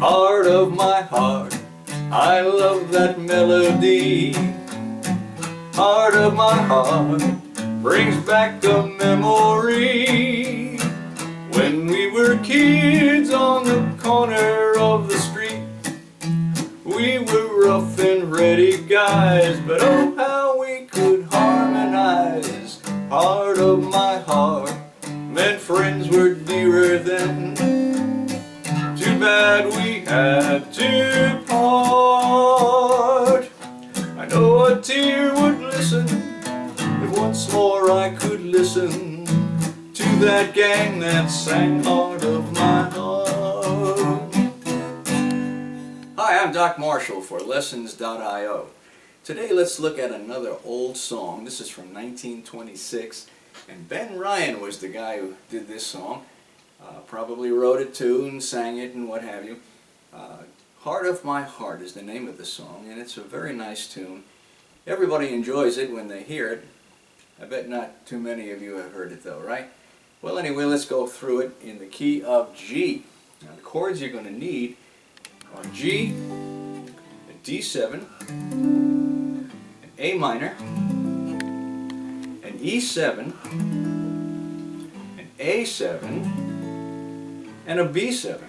Heart of my heart, I love that melody. Heart of my heart brings back a memory when we were kids on the corner of the street. We were rough and ready guys, but oh how we could harmonize. Heart of my heart meant friends were dearer then. Too bad we had to part. I know a tear would listen if once more I could listen to that gang that sang Heart of my heart. Hi, I'm Doc Marshall for Lessons.io. Today let's look at another old song. This is from 1926, and Ben Ryan was the guy who did this song. Probably wrote it too and sang it and what have you. Heart of My Heart is the name of the song, and it's a very nice tune. Everybody enjoys it when they hear it. I bet not too many of you have heard it though, right? Well, anyway, let's go through it in the key of G. Now the chords you're going to need are G, a D7, an A minor, an E7, an A7, and a B7.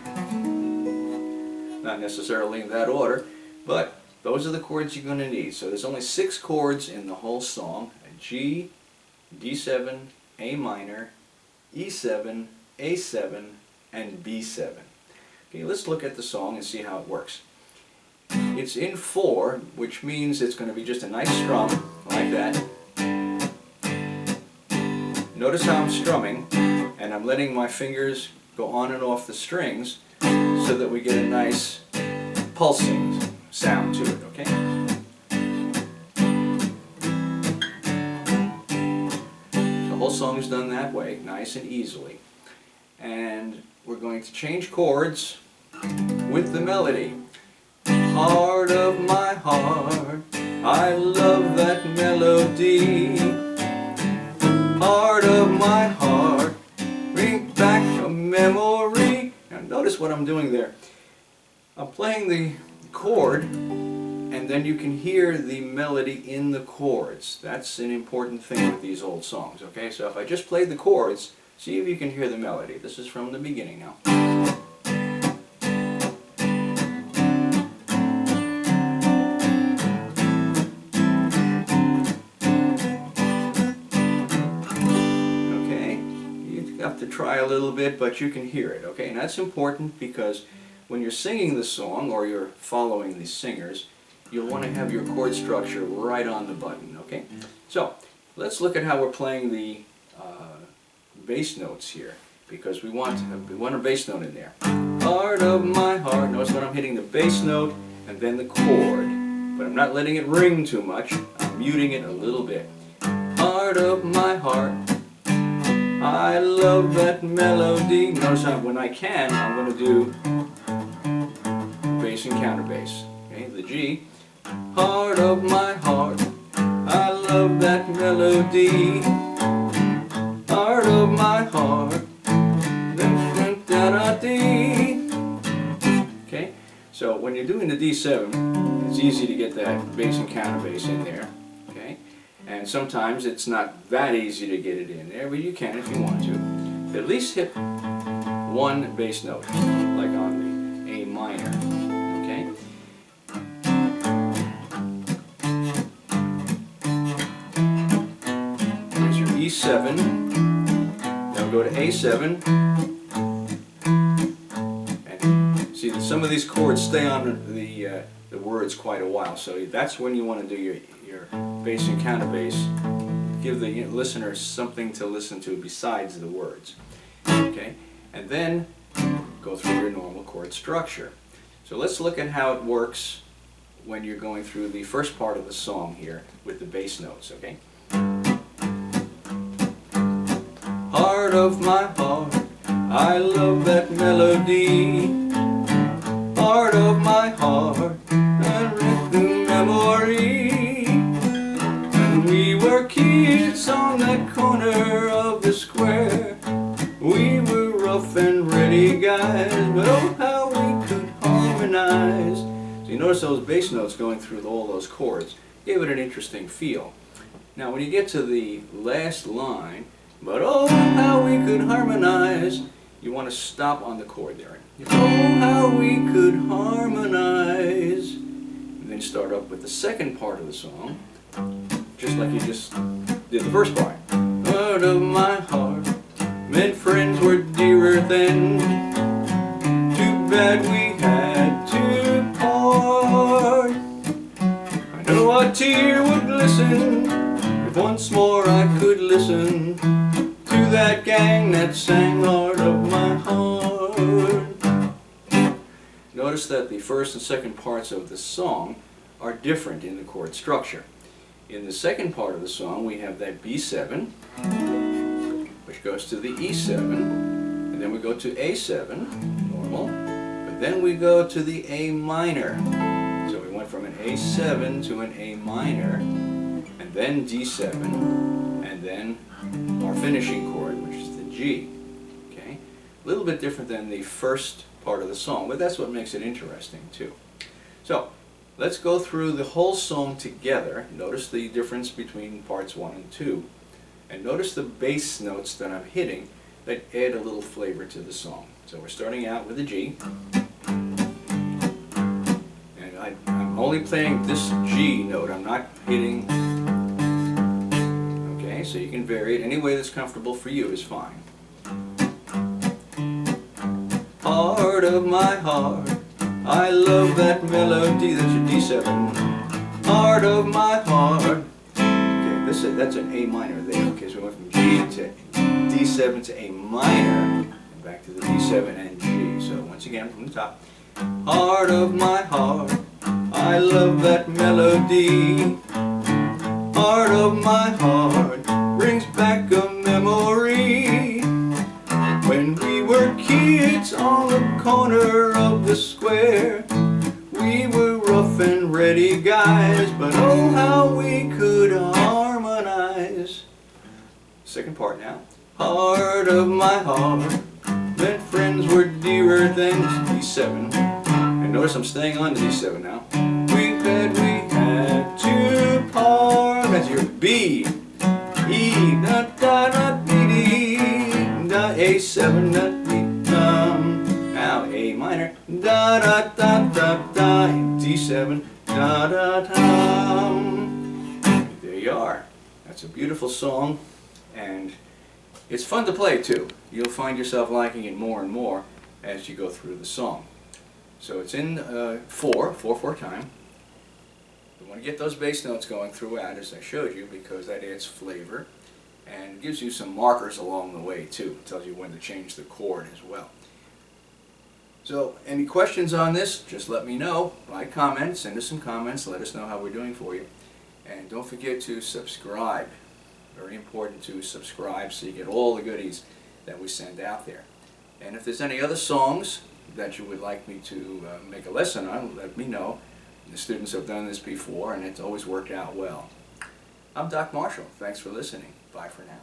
Not necessarily in that order, but those are the chords you're going to need. So there's only 6 chords in the whole song: a G, D7, A minor, E7, A7, and B7. Okay, let's look at the song and see how it works. It's in 4, which means it's going to be just a nice strum, like that. Notice how I'm strumming, and I'm letting my fingers go on and off the strings so that we get a nice pulsing sound to it, okay? The whole song is done that way, nice and easily. And we're going to change chords with the melody. Heart of my heart, I love that melody. Heart of my heart, bring back a memory. Now notice what I'm doing there. I'm playing the chord, and then you can hear the melody in the chords. That's an important thing with these old songs, okay? So if I just played the chords, see if you can hear the melody. This is from the beginning now. Have to try a little bit, but you can hear it, okay? And that's important because when you're singing the song or you're following the singers, you'll want to have your chord structure right on the button, okay? So let's look at how we're playing the bass notes here, because we want a bass note in there. Heart of my heart. Notice when I'm hitting the bass note and then the chord, but I'm not letting it ring too much. I'm muting it a little bit. Heart of my heart, I love that melody. Notice how when I can, I'm going to do bass and counterbass. Okay, the G. Heart of my heart, I love that melody. Heart of my heart, da-da-dee. Okay, so when you're doing the D7, it's easy to get that bass and counterbass in there. Okay. And sometimes it's not that easy to get it in there, but you can if you want to. At least hit one bass note, like on the A minor, okay? Here's your E7, now go to A7, and see that some of these chords stay on the words quite a while, so that's when you want to do your bass and counterbass. Give the listener something to listen to besides the words. Okay, and then go through your normal chord structure. So let's look at how it works when you're going through the first part of the song here with the bass notes, okay? Heart of my heart, I love that melody. Heart of my heart, a rhythm memory. When we were kids on that corner of the square, we were rough and ready guys, but oh how we could harmonize. So you notice those bass notes going through all those chords gave it an interesting feel. Now when you get to the last line, but oh how we could harmonize, you want to stop on the chord there. Oh how we could harmonize. And then start up with the second part of the song, just like you just did the first part. Out of my heart, meant friends were dearer than. Too bad we had to part. I know a tear would glisten if once more I could listen to that gang that sang Heart of my heart. Notice that the first and second parts of the song are different in the chord structure. In the second part of the song we have that B7, which goes to the E7, and then we go to A7, normal, but then we go to the A minor. So we went from an A7 to an A minor, and then D7, and then our finishing chord, which is the G. Okay? A little bit different than the first part of the song, but that's what makes it interesting too. So let's go through the whole song together. Notice the difference between parts 1 and 2. And notice the bass notes that I'm hitting that add a little flavor to the song. So we're starting out with a G. And I'm only playing this G note. I'm not hitting. Okay, so you can vary it. Any way that's comfortable for you is fine. Heart of my heart, I love that melody. That's your D7. Heart of my heart. Okay, that's an A minor there. Okay, so we went from G to D7 to A minor, and back to the D7 and G. So once again from the top. Heart of my heart, I love that melody. Heart of my heart brings back a memory. When we were kids on the corner of the square, we were rough and ready guys, but oh how we could harmonize. Second part now. Heart of my heart, meant friends were dearer than D7. And notice I'm staying on the D7 now. We had to part. That's your B, E, da da da dee da A7 da dee dum. Now A minor, da da da da da, D7 da da dum. There you are. That's a beautiful song, and it's fun to play too. You'll find yourself liking it more and more as you go through the song. So it's in 4/4 time. You want to get those bass notes going throughout, as I showed you, because that adds flavor and gives you some markers along the way too. It tells you when to change the chord as well. So any questions on this, just let me know. Write comments, send us some comments, let us know how we're doing for you. And don't forget to subscribe. Very important to subscribe so you get all the goodies that we send out there. And if there's any other songs that you would like me to make a lesson on, let me know. The students have done this before and it's always worked out well. I'm Doc Marshall. Thanks for listening. Bye for now.